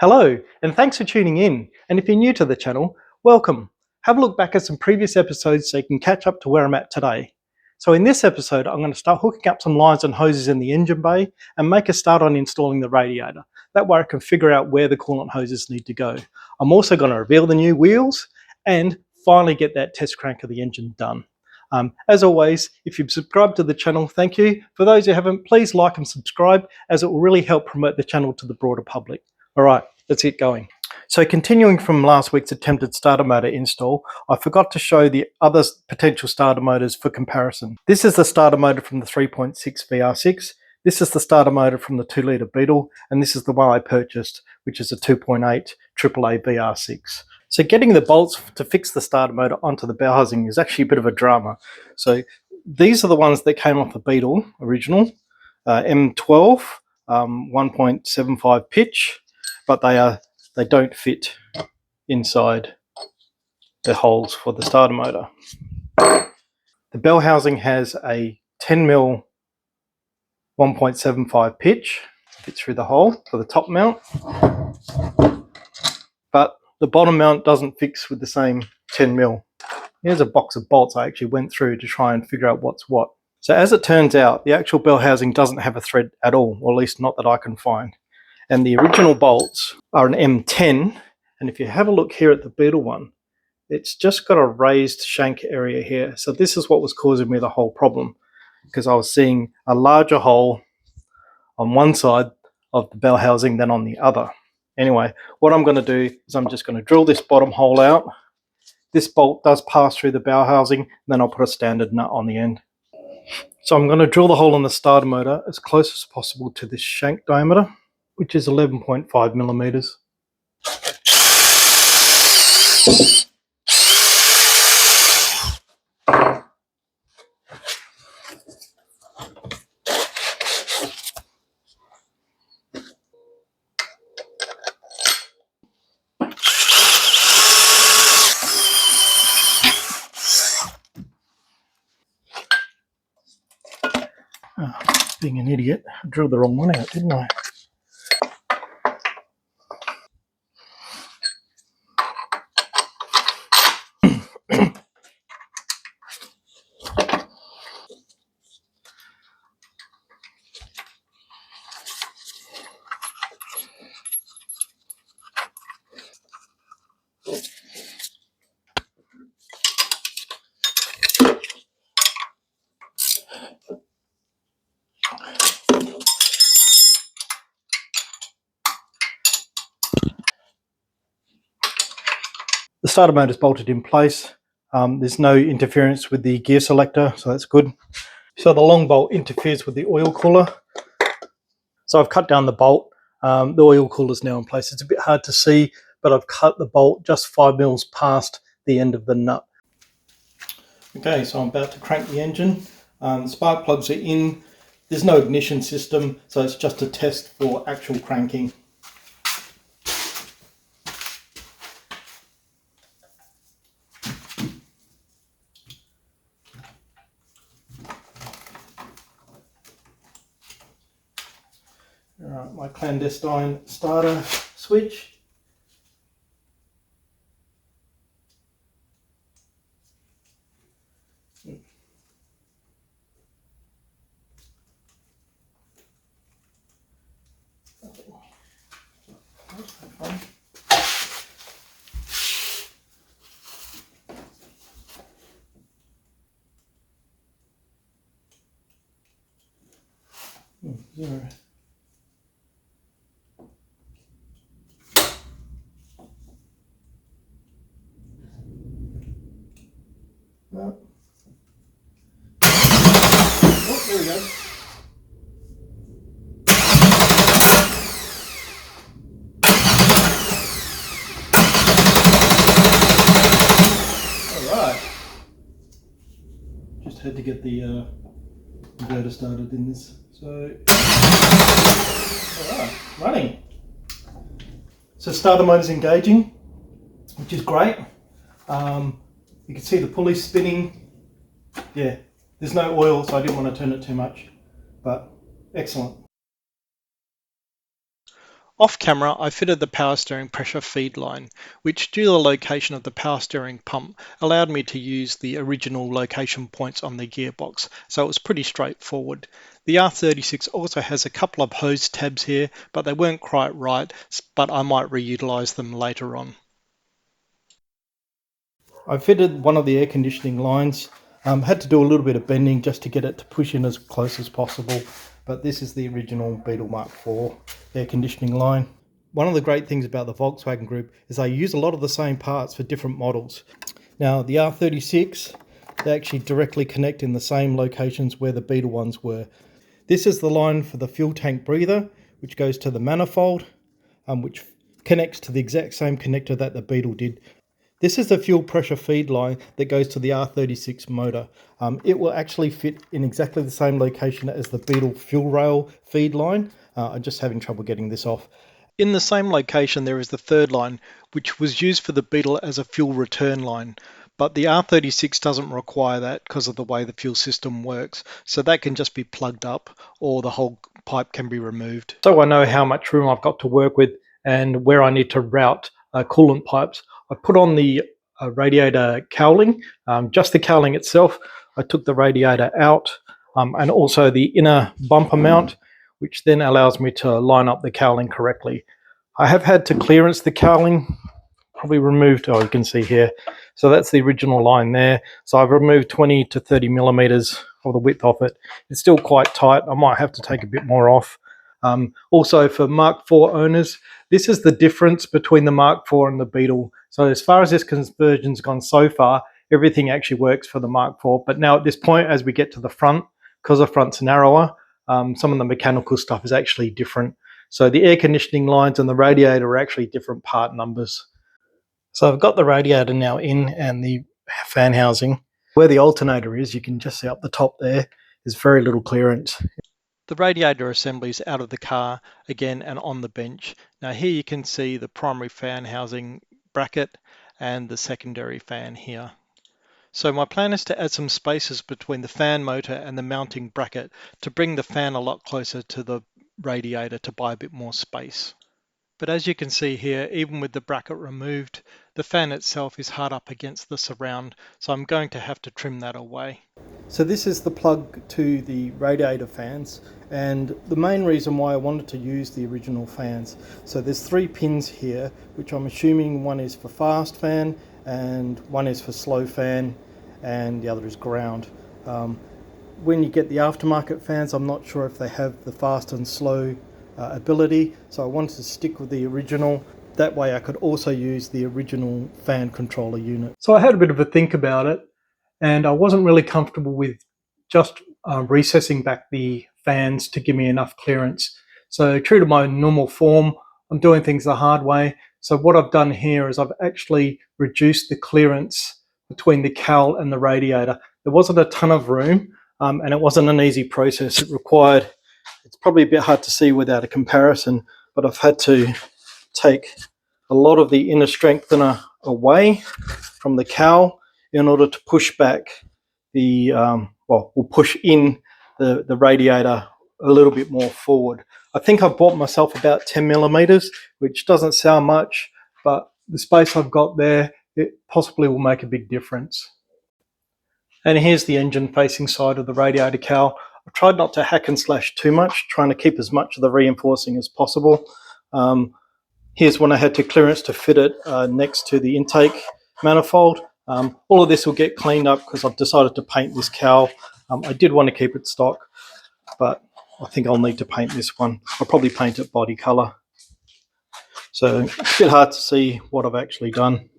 Hello, and thanks for tuning in. And if you're new to the channel, welcome. Have a look back at some previous episodes so you can catch up to where I'm at today. So in this episode, I'm going to start hooking up some lines and hoses in the engine bay and make a start on installing the radiator. That way I can figure out where the coolant hoses need to go. I'm also going to reveal the new wheels and finally get that test crank of the engine done. As always, if you've subscribed to the channel, thank you. For those who haven't, please like and subscribe, as it will really help promote the channel to the broader public. All right, let's get going. So continuing from last week's attempted starter motor install, I forgot to show the other potential starter motors for comparison. This is the starter motor from the 3.6 VR6. This is the starter motor from the 2-litre Beetle, and this is the one I purchased, which is a 2.8 AAA VR6. So getting the bolts to fix the starter motor onto the bell housing is actually a bit of a drama. So these are the ones that came off the Beetle original, M12, 1.75 pitch, but they don't fit inside the holes for the starter motor. The bell housing has a 10mm 1.75 pitch, fits through the hole for the top mount, but the bottom mount doesn't fix with the same 10mm. Here's a box of bolts I actually went through to try and figure out what's what. So as it turns out, the actual bell housing doesn't have a thread at all, or at least not that I can find. And the original bolts are an M10, and if you have a look here at the Beetle one, it's just got a raised shank area here. So this is what was causing me the whole problem, because I was seeing a larger hole on one side of the bell housing than on the other. Anyway, what I'm going to do is I'm just going to drill this bottom hole out. This bolt does pass through the bell housing, and then I'll put a standard nut on the end. So I'm going to drill the hole in the starter motor as close as possible to this shank diameter, which is 11.5 millimeters. Being an idiot, I drilled the wrong one out, didn't I? The starter motor is bolted in place. There's no interference with the gear selector, so that's good. So the long bolt interferes with the oil cooler. So I've cut down the bolt. The oil cooler is now in place. It's a bit hard to see, but I've cut the bolt just 5 mils past the end of the nut. Okay, so I'm about to crank the engine. The spark plugs are in. There's no ignition system, so it's just a test for actual cranking. Alright, my clandestine starter switch. Zero. No. Oh, there we go. Alright. Just had to get the inverter started in this. So, alright, running. So starter motor's engaging, which is great. You can see the pulley spinning. Yeah, there's no oil, so I didn't want to turn it too much, but excellent. Off camera, I fitted the power steering pressure feed line, which due to the location of the power steering pump allowed me to use the original location points on the gearbox, so it was pretty straightforward. The R36 also has a couple of hose tabs here, but they weren't quite right, but I might reutilize them later on. I fitted one of the air conditioning lines, had to do a little bit of bending just to get it to push in as close as possible, but this is the original Beetle Mark IV air conditioning line. One of the great things about the Volkswagen Group is they use a lot of the same parts for different models. Now the R36, they actually directly connect in the same locations where the Beetle ones were. This is the line for the fuel tank breather, which goes to the manifold, which connects to the exact same connector that the Beetle did. This is the fuel pressure feed line that goes to the R36 motor. It will actually fit in exactly the same location as the Beetle fuel rail feed line. I'm just having trouble getting this off. In the same location there is the third line, which was used for the Beetle as a fuel return line. But the R36 doesn't require that because of the way the fuel system works. So that can just be plugged up or the whole pipe can be removed. So I know how much room I've got to work with and where I need to route coolant pipes. I put on the radiator cowling, just the cowling itself. I took the radiator out and also the inner bumper mount, which then allows me to line up the cowling correctly. I have had to clearance the cowling, probably removed, you can see here. So that's the original line there. So I've removed 20 to 30 millimeters of the width of it. It's still quite tight. I might have to take a bit more off. Also for Mark IV owners, this is the difference between the Mark IV and the Beetle. So as far as this conversion's gone so far, everything actually works for the Mark IV. But now at this point, as we get to the front, because the front's narrower, some of the mechanical stuff is actually different. So the air conditioning lines and the radiator are actually different part numbers. So I've got the radiator now in and the fan housing. Where the alternator is, you can just see up the top there, there's very little clearance. The radiator assembly is out of the car again and on the bench. Now here you can see the primary fan housing bracket and the secondary fan here. So my plan is to add some spaces between the fan motor and the mounting bracket to bring the fan a lot closer to the radiator to buy a bit more space. But as you can see here, even with the bracket removed, the fan itself is hard up against the surround, so I'm going to have to trim that away. So this is the plug to the radiator fans, and the main reason why I wanted to use the original fans. So there's 3 pins here, which I'm assuming one is for fast fan, and one is for slow fan, and the other is ground. When you get the aftermarket fans, I'm not sure if they have the fast and slow ability, so I wanted to stick with the original. That way I could also use the original fan controller unit. So I had a bit of a think about it, and I wasn't really comfortable with just recessing back the fans to give me enough clearance. So true to my normal form, I'm doing things the hard way. So what I've done here is I've actually reduced the clearance between the cowl and the radiator. There wasn't a ton of room, and it wasn't an easy process. It required, it's probably a bit hard to see without a comparison, but I've had to take a lot of the inner strengthener away from the cowl in order to push back the, we'll push in the radiator a little bit more forward. I think I've bought myself about 10 millimeters, which doesn't sound much, but the space I've got there, it possibly will make a big difference. And here's the engine facing side of the radiator cowl. I've tried not to hack and slash too much, trying to keep as much of the reinforcing as possible. Here's when I had to clearance to fit it next to the intake manifold. All of this will get cleaned up because I've decided to paint this cowl. I did want to keep it stock, but I think I'll need to paint this one. I'll probably paint it body color. So it's a bit hard to see what I've actually done,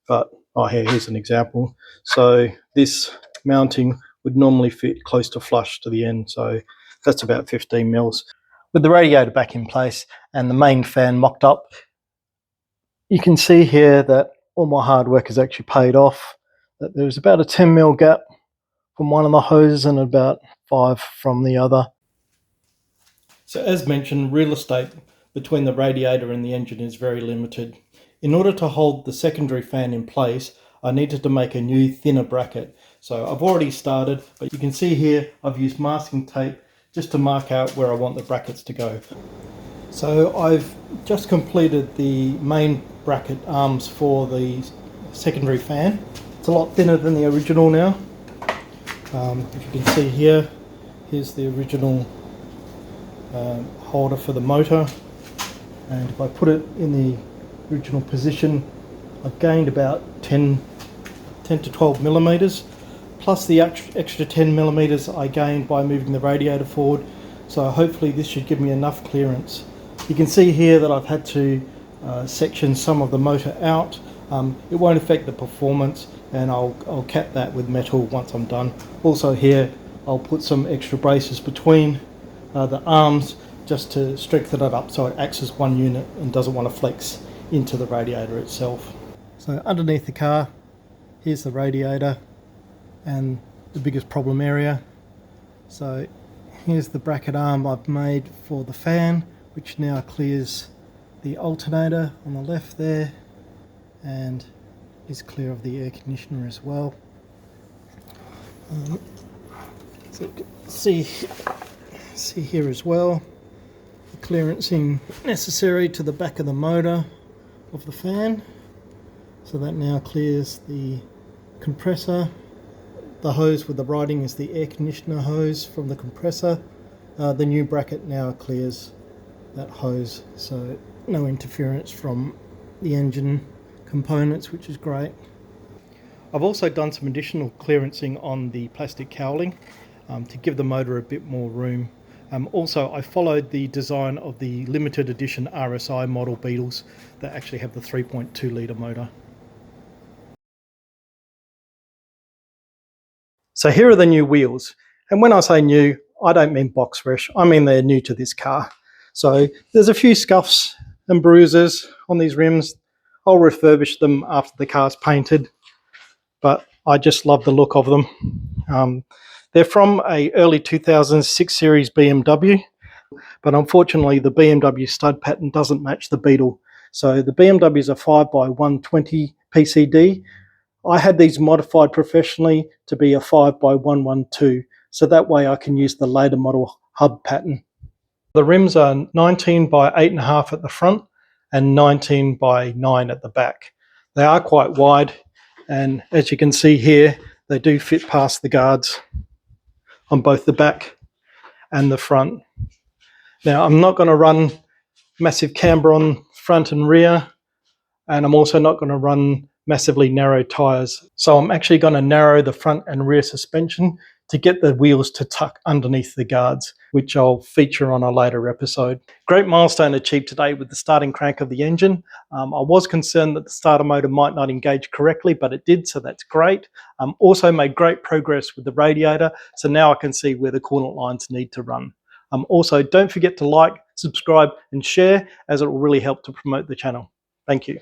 but here's an example. So this mounting would normally fit close to flush to the end, so that's about 15 mils. With the radiator back in place and the main fan mocked up, you can see here that all my hard work has actually paid off. That there's about a 10 mil gap from one of the hoses and about 5 from the other. So as mentioned, real estate between the radiator and the engine is very limited. In order to hold the secondary fan in place, I needed to make a new thinner bracket. So I've already started, but you can see here I've used masking tape just to mark out where I want the brackets to go. So I've just completed the main bracket arms for the secondary fan. It's a lot thinner than the original now. If you can see here, here's the original holder for the motor, and if I put it in the original position, I've gained about 10 to 12 millimeters, plus the extra 10 millimeters I gained by moving the radiator forward. So hopefully this should give me enough clearance. You can see here that I've had to section some of the motor out. It won't affect the performance, and I'll cap that with metal once I'm done. Also here I'll put some extra braces between the arms just to strengthen it up so it acts as one unit and doesn't want to flex into the radiator itself. So underneath the car, here's the radiator and the biggest problem area. So here's the bracket arm I've made for the fan, which now clears the alternator on the left there and is clear of the air conditioner as well. So you can see here as well the clearancing necessary to the back of the motor of the fan. So that now clears the compressor. The hose with the writing is the air conditioner hose from the compressor. The new bracket now clears that hose, so no interference from the engine components, which is great. I've also done some additional clearancing on the plastic cowling to give the motor a bit more room. Also, I followed the design of the limited edition RSI model Beetles that actually have the 3.2 litre motor. So here are the new wheels, and when I say new, I don't mean box fresh, I mean they're new to this car. So there's a few scuffs and bruises on these rims. I'll refurbish them after the car's painted, but I just love the look of them. They're from a early 2006 series BMW, but unfortunately the BMW stud pattern doesn't match the Beetle. So the BMW is a 5x120 PCD. I had these modified professionally to be a 5x112, so that way I can use the later model hub pattern. The rims are 19 by 8.5 at the front and 19 by 9 at the back. They are quite wide, and as you can see here, they do fit past the guards on both the back and the front. Now, I'm not going to run massive camber on front and rear, and I'm also not going to run massively narrow tyres. So I'm actually going to narrow the front and rear suspension to get the wheels to tuck underneath the guards, which I'll feature on a later episode. Great milestone achieved today with the starting crank of the engine. I was concerned that the starter motor might not engage correctly, but it did, so that's great. Also made great progress with the radiator, so now I can see where the coolant lines need to run. Also, don't forget to like, subscribe and share, as it will really help to promote the channel. Thank you.